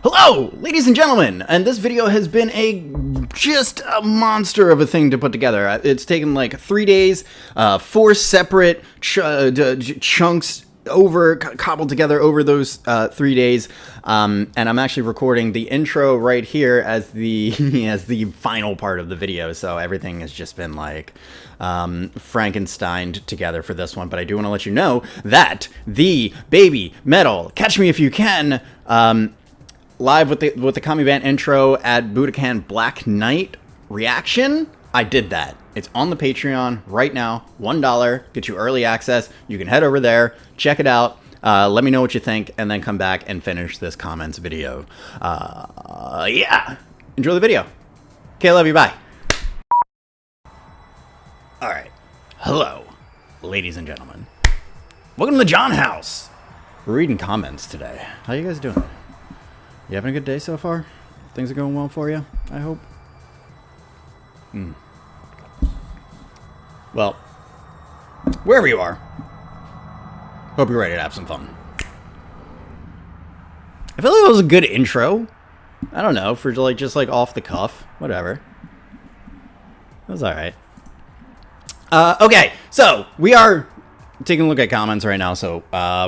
Hello, ladies and gentlemen, and this video has been just a monster of a thing to put together. It's taken like 3 days, 4 separate chunks cobbled together over those 3 days, and I'm actually recording the intro right here as the as the final part of the video. So everything has just been like Frankensteined together for this one. But I do want to let you know that the Baby Metal Catch Me If You Can live with the Kami Band intro at Budokan Black Knight reaction. I did that. It's on the Patreon right now. $1 get you early access. You can head over there, check it out. Let me know what you think, and then come back and finish this comments video. Yeah, enjoy the video. Okay, love you. Bye. All right. Hello, ladies and gentlemen. Welcome to the John House. We're reading comments today. How you guys doing? You having a good day so far? Things are going well for you, I hope? Well, wherever you are, hope you're ready to have some fun. I feel like that was a good intro. I don't know, for like just like off the cuff. Whatever. That was alright. Okay, so we are taking a look at comments right now. So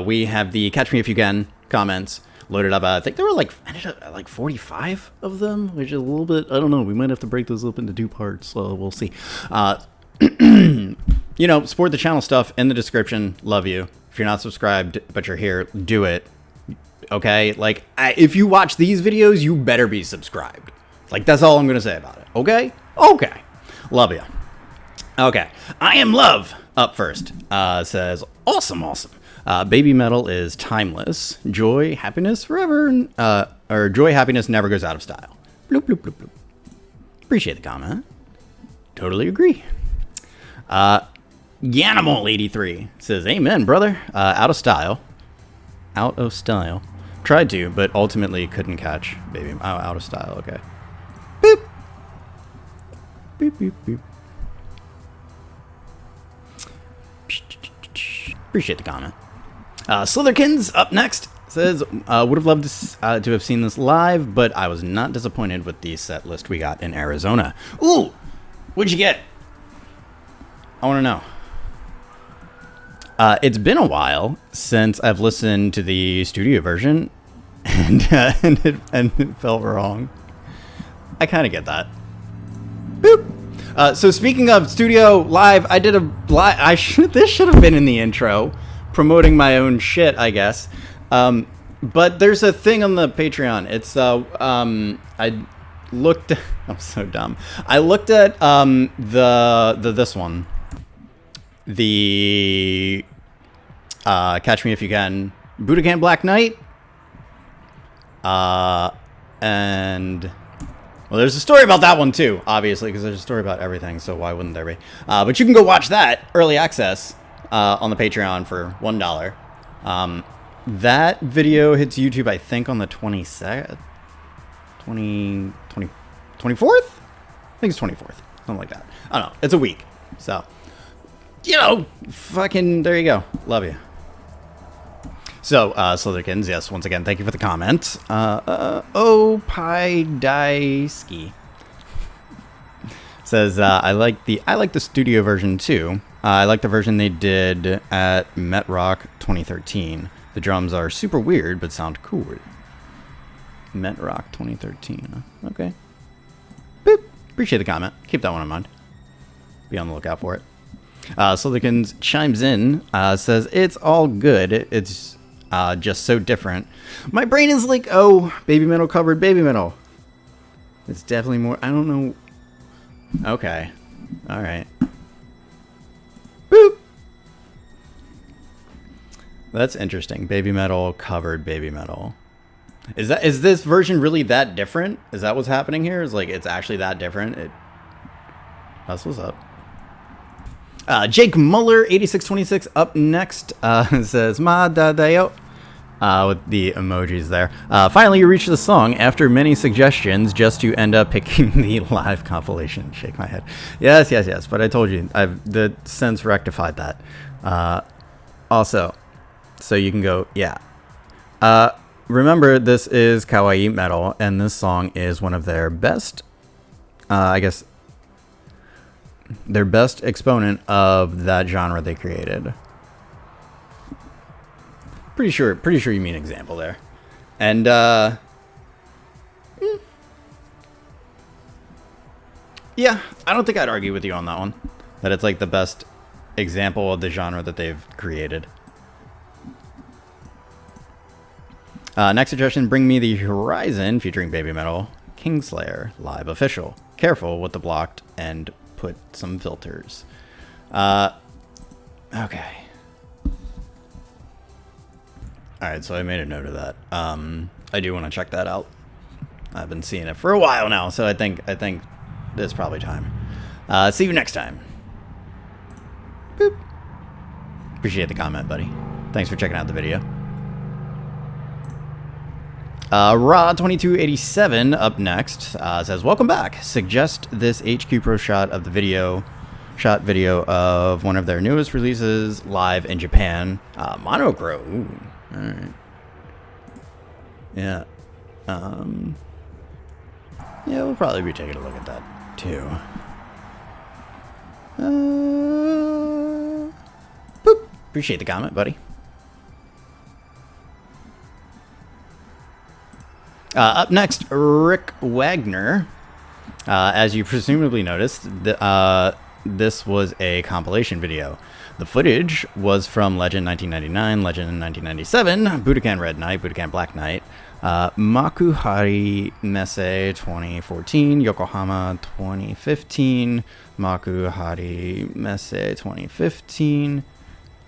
we have the Catch Me If You Can comments loaded up. I think there were like, ended up at like 45 of them, which is a little bit, I don't know, we might have to break those up into 2 parts, so we'll see. You know, support the channel stuff in the description. Love you. If you're not subscribed, but you're here, do it. Okay? Like, if you watch these videos, you better be subscribed. Like, that's all I'm going to say about it. Okay? Okay. Love you. Okay. I Am Love up first. Says, awesome. Baby Metal is timeless. Joy, happiness forever. Or joy, happiness never goes out of style. Bloop, bloop, bloop, bloop. Appreciate the comment. Totally agree. Yanimal83 says, amen, brother. Out of style. Out of style. Tried to, but ultimately couldn't catch. Baby, out of style. Okay. Boop. Boop, boop, boop. Appreciate the comment. Slitherkins up next says, would have loved to have seen this live, but I was not disappointed with the set list we got in Arizona. Ooh, what'd you get? I want to know. It's been a while since I've listened to the studio version, and it felt wrong. I kind of get that. Boop. So speaking of studio live, I did a live. This should have been in the intro, promoting my own shit, I guess. But there's a thing on the Patreon. It's I looked. I'm so dumb. I looked at this one. The Catch Me If You Can Budokan Black Knight. And well, there's a story about that one too, obviously, because there's a story about everything, so why wouldn't there be? But you can go watch that early access on the Patreon for $1. That video hits YouTube, I think, on the 24th? I think it's 24th, something like that. I don't know. It's a week, so you know, fucking, there you go. Love you. So, Slitherkins, yes, once again, thank you for the comment. Opaidaisky says, I like the studio version too. I like the version they did at Met Rock 2013. The drums are super weird, but sound cool. Met Rock 2013. Okay. Boop. Appreciate the comment. Keep that one in mind. Be on the lookout for it. Slitherkins chimes in, says, it's all good. It's just so different. My brain is like, oh, Baby Metal covered Baby Metal. It's definitely more, I don't know. Okay. All right. Boop. That's interesting. Baby Metal covered Baby Metal. Is this version really that different? Is that what's happening here? Is like it's actually that different? That's what's up. Jake Muller 8626 up next says ma da da yo with the emojis there. Finally, you reached the song after many suggestions, just to end up picking the live compilation. Shake my head. Yes. But I told you, I've the since rectified that. Also, so you can go, yeah. remember, this is Kawaii Metal, and this song is one of their best, I guess, their best exponent of that genre they created. Pretty sure you mean example there. And, yeah, I don't think I'd argue with you on that one. That it's like the best example of the genre that they've created. Next suggestion, Bring Me the Horizon, featuring BABYMETAL, Kingslayer, live official. Careful with the blocked and put some filters. Okay. Alright, so I made a note of that. I do want to check that out. I've been seeing it for a while now, so I think it's probably time. See you next time. Boop. Appreciate the comment, buddy. Thanks for checking out the video. Raw2287 up next says, welcome back. Suggest this HQ Pro shot of the video of one of their newest releases live in Japan. Monochrome. Ooh. Alright. Yeah. Yeah, we'll probably be taking a look at that too. Boop. Appreciate the comment, buddy. Up next, Rick Wagner. As you presumably noticed, this was a compilation video. The footage was from Legend 1999, Legend 1997, Budokan Red Knight, Budokan Black Knight, Makuhari Messe 2014, Yokohama 2015, Makuhari Messe 2015.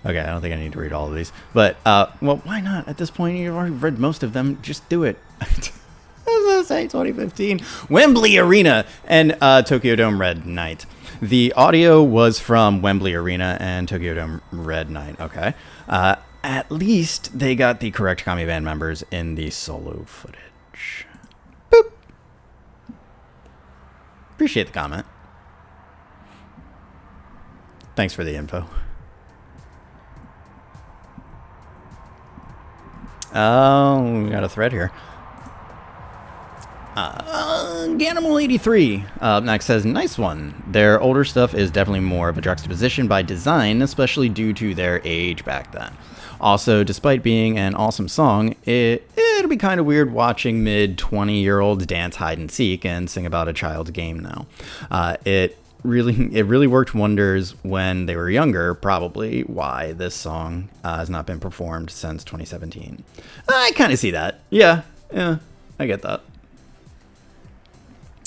Okay, I don't think I need to read all of these. But, well, why not? At this point, you've already read most of them. Just do it. I was going to say 2015. Wembley Arena and Tokyo Dome Red Night. The audio was from Wembley Arena and Tokyo Dome Red Night. Okay. At least they got the correct Kami band members in the solo footage. Boop. Appreciate the comment. Thanks for the info. Oh, we got a thread here. Ganimal83 next says, nice one. Their older stuff is definitely more of a juxtaposition by design, especially due to their age back then. Also, despite being an awesome song, it'll be kind of weird watching mid-20-year-olds dance hide and seek and sing about a child's game now. It really worked wonders when they were younger, probably why this song has not been performed since 2017. I kind of see that. Yeah, I get that.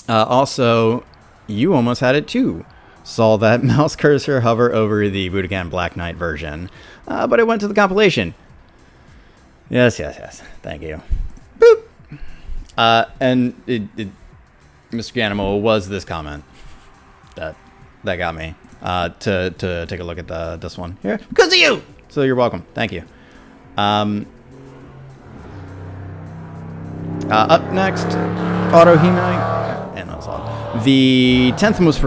Also, you almost had it too. Saw that mouse cursor hover over the Budokan Black Knight version, but it went to the compilation. Yes. Thank you. Boop. And Mr. Ganimal was this comment that got me to take a look at this one here because of you. So you're welcome. Thank you. Up next, Autohime. And that's all. The 10th most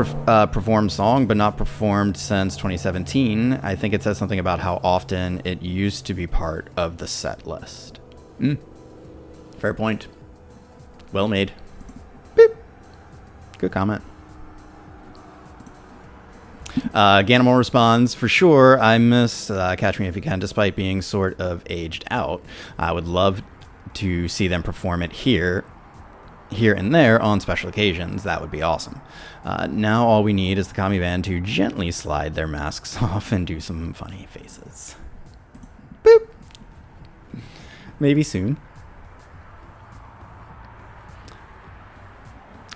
performed song, but not performed since 2017. I think it says something about how often it used to be part of the set list. Fair point. Well made. Boop. Good comment. Ganimal responds, for sure, I miss Catch Me If You Can, despite being sort of aged out. I would love to see them perform it here and there on special occasions. That would be awesome. Now all we need is the Kami band to gently slide their masks off and do some funny faces. Boop. Maybe soon.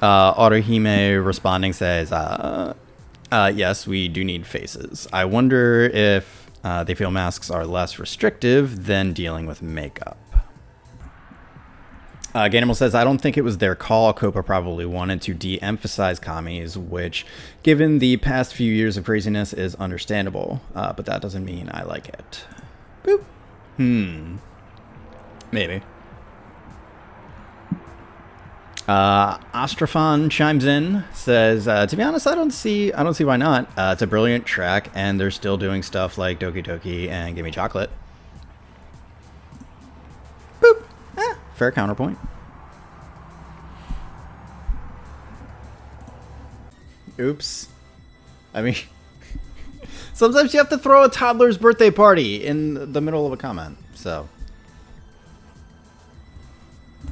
Autohime responding says, yes, we do need faces. I wonder if they feel masks are less restrictive than dealing with makeup. Ganimal says, I don't think it was their call. Copa probably wanted to de-emphasize Kamis, which, given the past few years of craziness, is understandable. But that doesn't mean I like it. Boop. Maybe. Astrafan chimes in, says, to be honest, I don't see why not. It's a brilliant track, and they're still doing stuff like Doki Doki and Gimme Chocolate. Boop. Fair counterpoint. Oops. I mean, sometimes you have to throw a toddler's birthday party in the middle of a comment. So,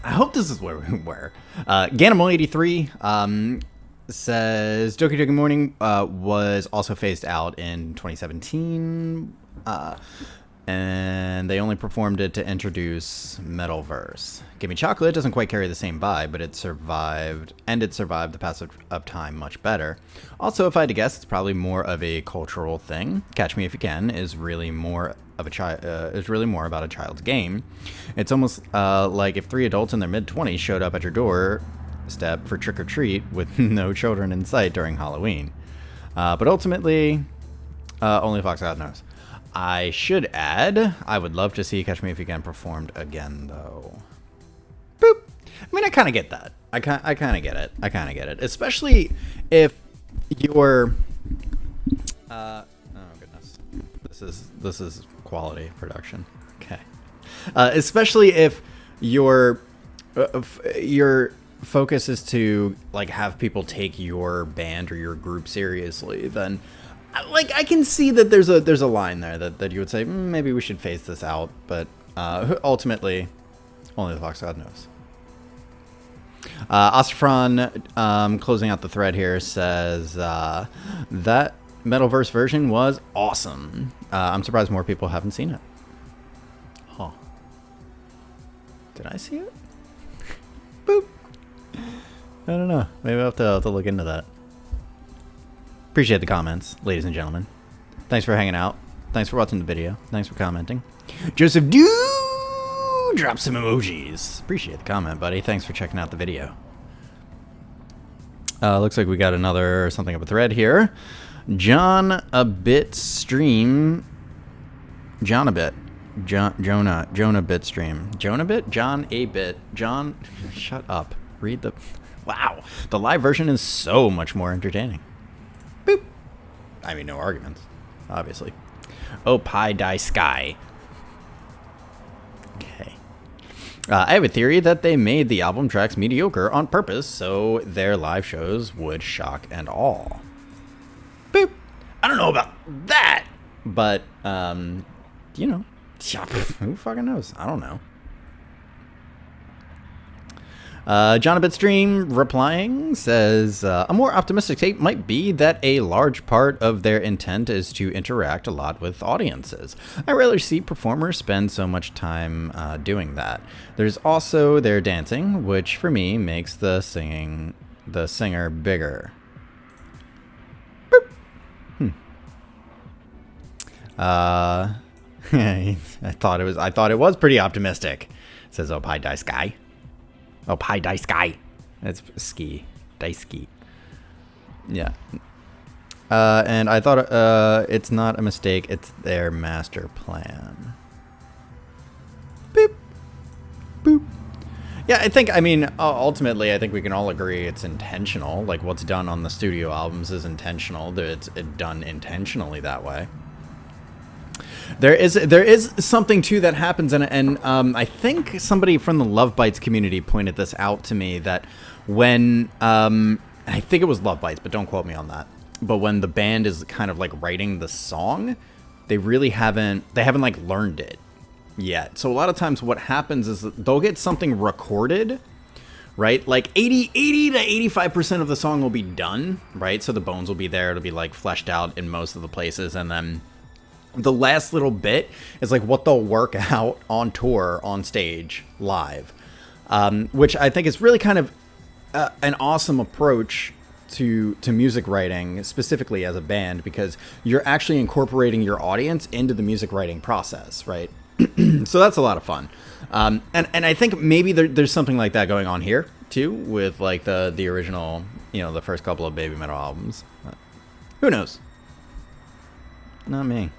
I hope this is where we were. Ganimal83 says Doki Doki Morning was also phased out in 2017. And they only performed it to introduce Metalverse. Gimme Chocolate doesn't quite carry the same vibe, but it survived the passage of time much better. Also, if I had to guess, it's probably more of a cultural thing. Catch Me If You Can is really more of about a child's game. It's almost like if 3 adults in their mid-20s showed up at your doorstep for trick or treat with no children in sight during Halloween. But ultimately, only Fox God knows. I should add, I would love to see Catch Me If You Can performed again, though. Boop. I mean, I kind of get that. I kind of get it. I kind of get it. Especially if you're... oh, goodness. This is quality production. Okay. Especially if your focus is to, like, have people take your band or your group seriously, then... Like, I can see that there's a line there that you would say, maybe we should phase this out, but ultimately, only the Fox God knows. Osterfron, closing out the thread here, says that Metalverse version was awesome. I'm surprised more people haven't seen it. Huh. Did I see it? Boop. I don't know. Maybe I'll have to look into that. Appreciate the comments, ladies and gentlemen. Thanks for hanging out. Thanks for watching the video. Thanks for commenting. Joseph Do drop some emojis. Appreciate the comment, buddy. Thanks for checking out the video. Looks like we got another something up a thread here. Jonah Bit stream. Jonah Bit stream. Jonah Bit? John A Bit. John, shut up. Read the... Wow. The live version is so much more entertaining. Boop. I mean, no arguments, obviously. Oh, Pi Die Sky. Okay. I have a theory that they made the album tracks mediocre on purpose so their live shows would shock and awe. Boop. I don't know about that, but, you know, who fucking knows? I don't know. Jonathan Stream replying says, a more optimistic take might be that a large part of their intent is to interact a lot with audiences. I rarely see performers spend so much time doing that. There's also their dancing, which for me makes the singer bigger. Boop. I thought it was pretty optimistic. Says, oh, Pi Die Sky. Oh, Pi Die Sky. That's ski. Dice ski. Yeah. And I thought it's not a mistake. It's their master plan. Boop. Boop. Yeah, I mean, ultimately, I think we can all agree it's intentional. Like, what's done on the studio albums is intentional. It's done intentionally that way. There is something too that happens, and I think somebody from the Love Bites community pointed this out to me, that when I think it was Love Bites, but don't quote me on that. But when the band is kind of like writing the song, they haven't like learned it yet. So a lot of times what happens is that they'll get something recorded, right? Like 80 to 85% of the song will be done, right? So the bones will be there. It'll be like fleshed out in most of the places, and then the last little bit is like what they'll work out on tour, on stage, live, which I think is really kind of an awesome approach to music writing, specifically as a band, because you're actually incorporating your audience into the music writing process, right? So that's a lot of fun. And I think maybe there's something like that going on here too, with like the original, you know, the first couple of Baby Metal albums. Who knows? Not me.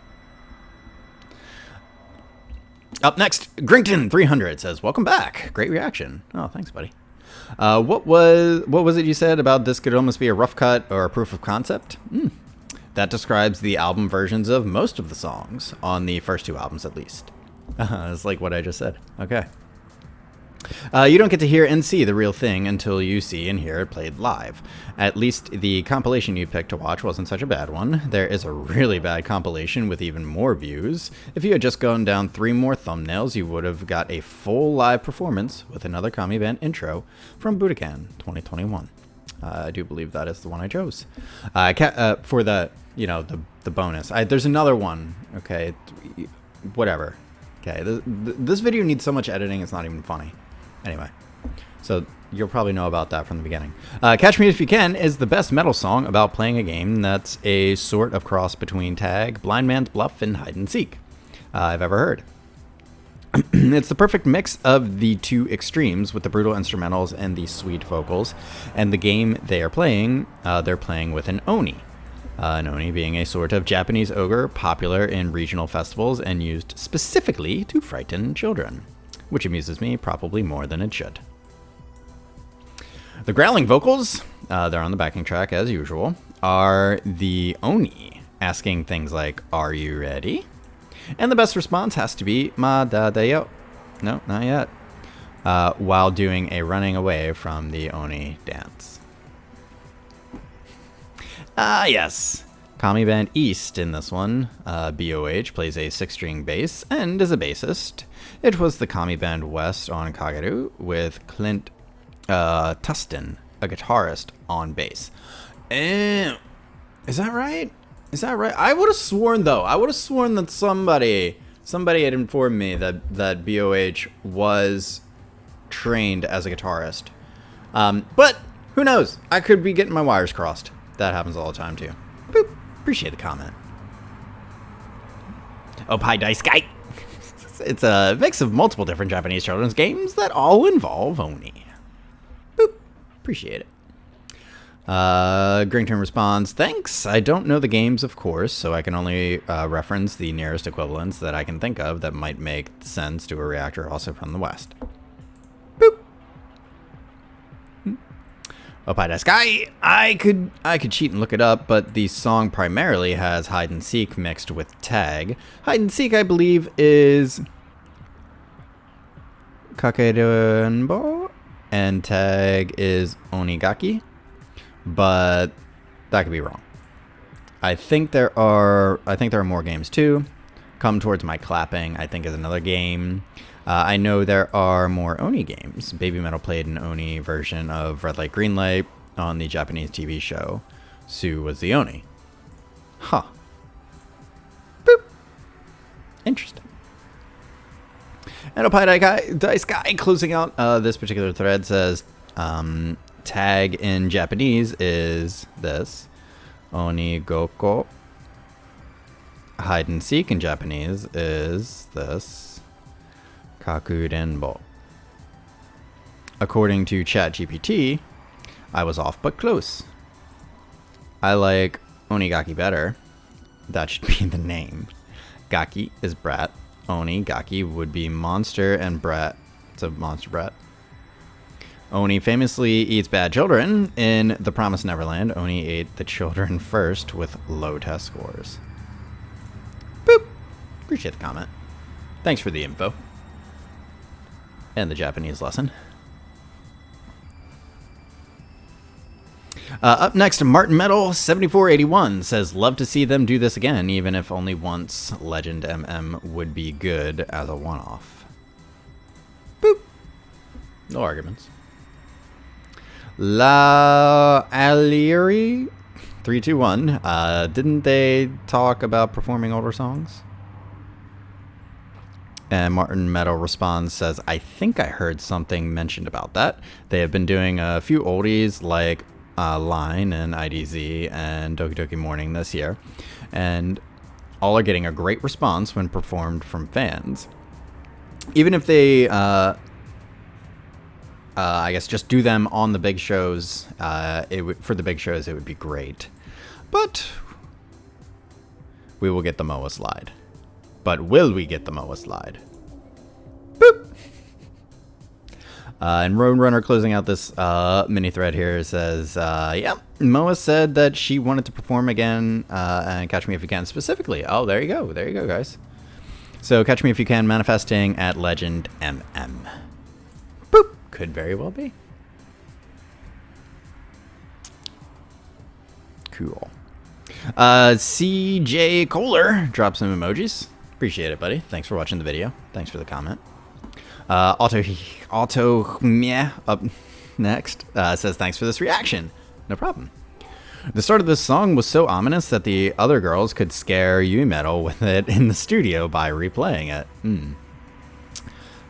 Up next, Grington300 says, welcome back. Great reaction. Oh, thanks, buddy. What was it you said about this could almost be a rough cut or a proof of concept? That describes the album versions of most of the songs, on the first 2 albums at least. It's like what I just said. Okay. You don't get to hear and see the real thing until you see and hear it played live. At least the compilation you picked to watch wasn't such a bad one. There is a really bad compilation with even more views. If you had just gone down 3 more thumbnails, you would have got a full live performance with another Kami Band intro from Budokan 2021. I do believe that is the one I chose. For the, the bonus. There's another one. Okay, whatever. Okay, this video needs so much editing, it's not even funny. Anyway, so you'll probably know about that from the beginning. Catch Me If You Can is the best metal song about playing a game that's a sort of cross between tag, blind man's bluff, and hide and seek I've ever heard. It's the perfect mix of the two extremes with the brutal instrumentals and the sweet vocals. And the game they are playing, they're playing with an Oni. An Oni being a sort of Japanese ogre popular in regional festivals and used specifically to frighten children, which amuses me probably more than it should. The growling vocals, they're on the backing track as usual, are the Oni asking things like, "Are you ready?" And the best response has to be "Ma da da yo." No, not yet. While doing a running away from the Oni dance. Yes. Kami Band East in this one. BOH plays a 6-string bass and is a bassist. It was the Kami Band West on Kageru with Clint Tustin, a guitarist, on bass. Is that right? Is that right? I would have sworn, though. I would have sworn that somebody had informed me that BOH was trained as a guitarist. But who knows? I could be getting my wires crossed. That happens all the time, too. Boop. Appreciate the comment. Oh, Pie Dice Guy. It's a mix of multiple different Japanese children's games that all involve Oni. Boop. Appreciate it. Grington responds, "Thanks. I don't know the games, of course, so I can only reference the nearest equivalents that I can think of that might make sense to a reactor also from the West." Boop. Oh, Pie Desk. I could cheat and look it up, but the song primarily has hide and seek mixed with tag. Hide and seek, I believe, is Kakerenbo, and tag is Onigaki, but that could be wrong. I think there are more games too. Come Towards My Clapping, I think, is another game. I know there are more Oni games. BABYMETAL played an Oni version of Red Light, Green Light on the Japanese TV show. Sue was the Oni. Huh. Boop. Interesting. And a Dice Guy closing out this particular thread says, tag in Japanese is this. Onigoko. Hide and seek in Japanese is this. Kakurenbo. According to ChatGPT, I was off but close. I like Onigaki better. That should be the name. Gaki is brat. Onigaki would be monster, and brat, it's a monster brat. Oni famously eats bad children. In The Promised Neverland, Oni ate the children first with low test scores. Boop. Appreciate the comment. Thanks for the info. And the Japanese lesson. Up next, Martin Metal 7481 says, "Love to see them do this again, even if only once. Legend MM would be good as a one-off." Boop. No arguments. La Alieri 321. Didn't they talk about performing older songs? And Martin Meadow responds, says, "I think I heard something mentioned about that. They have been doing a few oldies like Line and IDZ and Doki Doki Morning this year. And all are getting a great response when performed from fans. Even if they, I guess, just do them on the big shows, for the big shows, it would be great. But we will get the MOA slide. But will we get the MOA slide? Boop! And Roadrunner closing out this mini thread here says, yeah, MOA said that she wanted to perform again and Catch Me If You Can specifically. Oh, there you go. There you go, guys. So Catch Me If You Can manifesting at Legend MM. Boop! Could very well be. Cool. CJ Kohler dropped some emojis. Appreciate it, buddy. Thanks for watching the video. Thanks for the comment. Meh up next says thanks for this reaction. No problem. The start of this song was so ominous that the other girls could scare BABYMETAL with it in the studio by replaying it.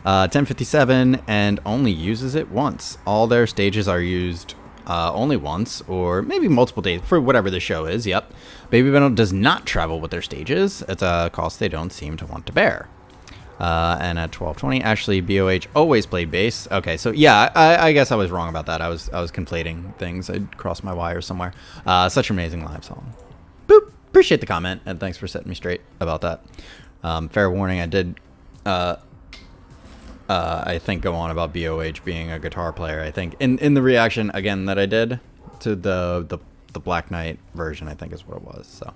1057 and only uses it once. All their stages are used only once or maybe multiple days for whatever the show is. Yep. BABYMETAL does not travel with their stages. It's a cost they don't seem to want to bear. And at 12:20, actually, BOH always played bass. Okay, so yeah, I guess I was wrong about that. I was conflating things. I crossed my wires somewhere. Such an amazing live song. Boop. Appreciate the comment, and thanks for setting me straight about that. Fair warning, I did, I think, go on about BOH being a guitar player. I think in the reaction again that I did to the Black Knight version, I think is what it was. So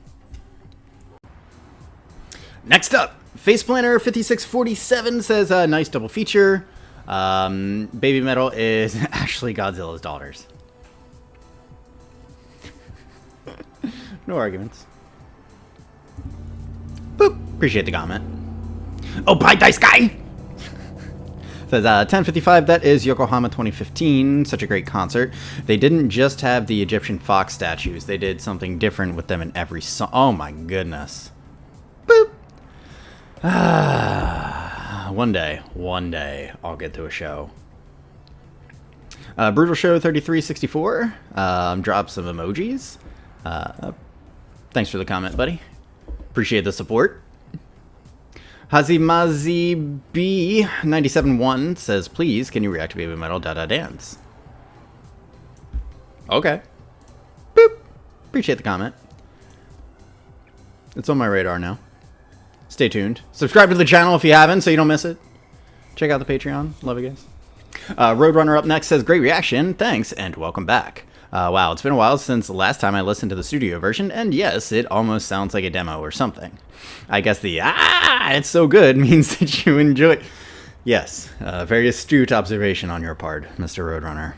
next up. Faceplanner 5647 says, nice double feature. BABYMETAL is actually Godzilla's daughters. No arguments. Boop. Appreciate the comment. Oh, bye, Dice Guy! Says, 1055, that is Yokohama 2015. Such a great concert. They didn't just have the Egyptian fox statues. They did something different with them in every song. Oh, my goodness. Boop. One day, I'll get to a show. Brutal Show 3364 dropped some emojis. Thanks for the comment, buddy. Appreciate the support. Hazimazi B971 says, please, can you react to BABYMETAL Dada Dance? Okay. Boop. Appreciate the comment. It's on my radar now. Stay tuned. Subscribe to the channel if you haven't so you don't miss it. Check out the Patreon. Love you guys. Roadrunner up next says, great reaction. Thanks and welcome back. Wow, it's been a while since the last time I listened to the studio version, and yes, it almost sounds like a demo or something. I guess the it's so good means that you enjoy. Yes, very astute observation on your part, Mr. Roadrunner.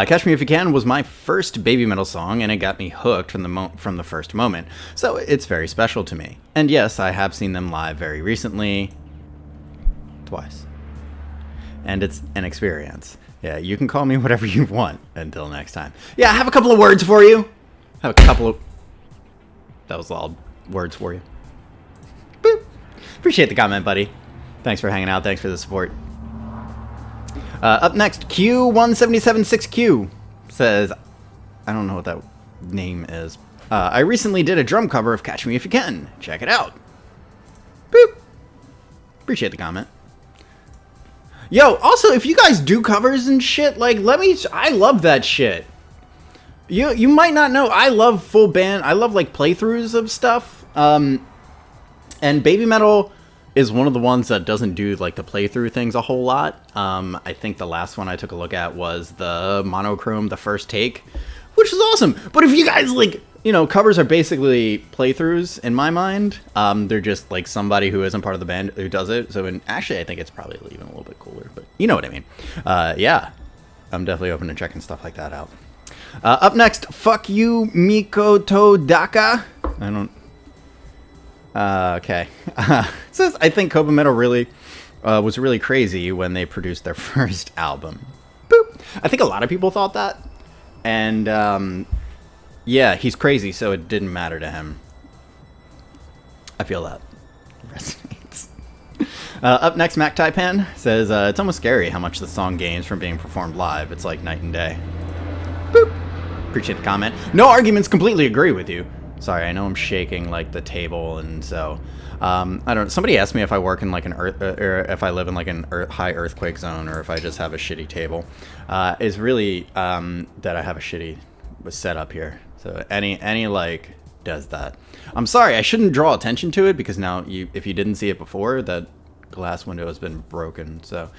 Catch Me If You Can was my first BABYMETAL song, and it got me hooked from the first moment, so it's very special to me. And yes, I have seen them live very recently. Twice. And it's an experience. Yeah, you can call me whatever you want until next time. Yeah, I have a couple of words for you. That was loud words for you. Boop. Appreciate the comment, buddy. Thanks for hanging out. Thanks for the support. Up next, Q1776Q says, I don't know what that name is. I recently did a drum cover of Catch Me If You Can. Check it out. Boop. Appreciate the comment. Yo, also, if you guys do covers and shit, like, I love that shit. You might not know, I love full band, I love, like, playthroughs of stuff. And BABYMETAL is one of the ones that doesn't do, like, the playthrough things a whole lot. I think the last one I took a look at was the Monochrome, the first take, which is awesome. But if you guys, like, you know, covers are basically playthroughs in my mind. They're just, like, somebody who isn't part of the band who does it. So, actually, I think it's probably even a little bit cooler, but you know what I mean. Yeah, I'm definitely open to checking stuff like that out. Up next, Fuck You, Mikoto Daka. I don't... okay. It says, I think BABYMETAL really was really crazy when they produced their first album. Boop. I think a lot of people thought that. And, yeah, he's crazy, so it didn't matter to him. I feel that. Resonates. Up next, Mac Taipan says, it's almost scary how much the song gains from being performed live. It's like night and day. Boop. Appreciate the comment. No arguments, completely agree with you. Sorry, I know I'm shaking, like, the table, and so... I don't... Somebody asked me if I work in, like, an earth... or if I live in, like, an high earthquake zone, or if I just have a shitty table. It's really, that I have a shitty setup here. So any like does that. I'm sorry, I shouldn't draw attention to it because now if you didn't see it before, that glass window has been broken. So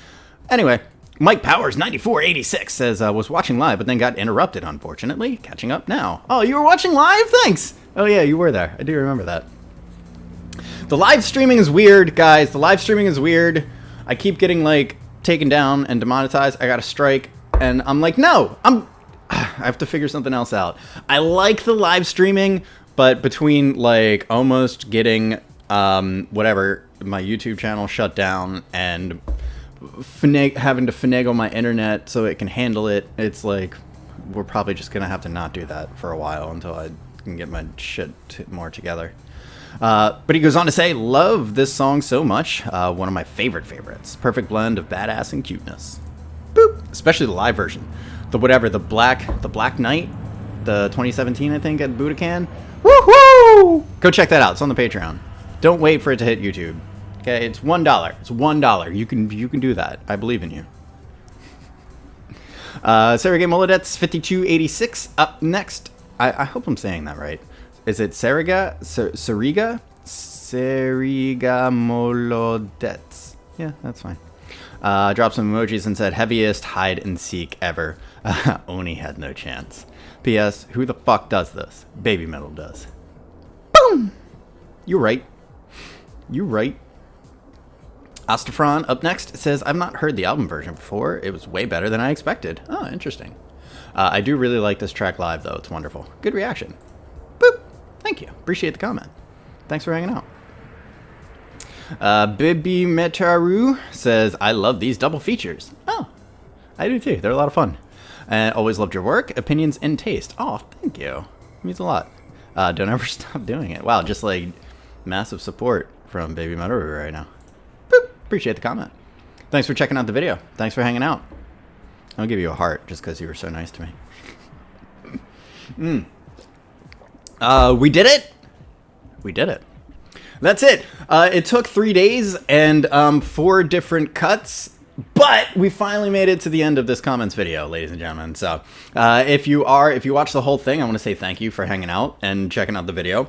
anyway, Mike Powers 9486 says was watching live but then got interrupted unfortunately. Catching up now. Oh, you were watching live? Thanks. Oh yeah, you were there. I do remember that. The live streaming is weird, guys. The live streaming is weird. I keep getting like taken down and demonetized. I got a strike, and I'm like, no, I have to figure something else out. I like the live streaming, but between like almost getting whatever, my YouTube channel shut down and having to finagle my internet so it can handle it, it's like we're probably just gonna have to not do that for a while until I can get my shit more together. But he goes on to say, love this song so much. One of my favorites. Perfect blend of badass and cuteness. Boop. Especially the live version. The Black Knight, the 2017, I think, at Budokan. Woohoo! Go check that out. It's on the Patreon. Don't wait for it to hit YouTube. Okay, it's $1. It's $1. You can do that. I believe in you. Sergey Molodets 5286 up next. I hope I'm saying that right. Is it Seriga Molodets? Yeah, that's fine. Dropped some emojis and said, heaviest hide and seek ever. Oni had no chance. P.S. Who the fuck does this? BABYMETAL does. Boom! You're right. You're right. Astafron up next says, I've not heard the album version before. It was way better than I expected. Oh, interesting. I do really like this track live, though. It's wonderful. Good reaction. Boop. Thank you. Appreciate the comment. Thanks for hanging out. BABYMETAL says, I love these double features. Oh, I do too. They're a lot of fun. Always loved your work, opinions, and taste. Oh, thank you. It means a lot. Don't ever stop doing it. Wow, just like massive support from BABYMETAL right now. Boop. Appreciate the comment. Thanks for checking out the video. Thanks for hanging out. I'll give you a heart just because you were so nice to me. We did it. We did it. That's it. It took 3 days and 4 different cuts, but we finally made it to the end of this comments video, ladies and gentlemen. So if you watch the whole thing, I want to say thank you for hanging out and checking out the video.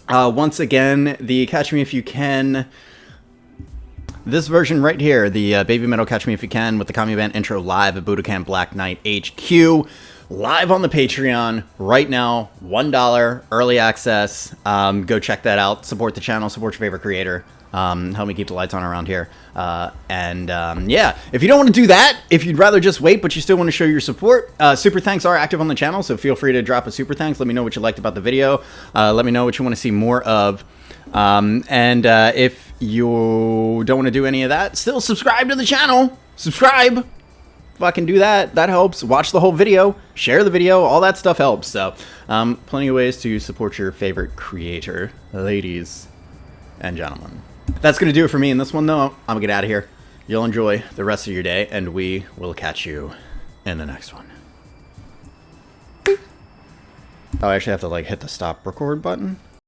Once again, the Catch Me If You Can, this version right here, the BABYMETAL Catch Me If You Can with the Kami Band intro live at Budokan Black Knight HQ. Live on the Patreon right now, $1 early access. Go check that out. Support the channel, support your favorite creator. Help me keep the lights on around here. Yeah, if you don't want to do that, if you'd rather just wait but you still want to show your support, super thanks are active on the channel, so feel free to drop a super thanks. Let me know what you liked about the video. Let me know what you want to see more of. If you don't want to do any of that, still subscribe to the channel. Subscribe. Fucking do that. That helps. Watch the whole video. Share the video. All that stuff helps. So, plenty of ways to support your favorite creator, ladies and gentlemen. That's going to do it for me in this one, though. I'm going to get out of here. You'll enjoy the rest of your day, and we will catch you in the next one. Oh, I actually have to, like, hit the stop record button.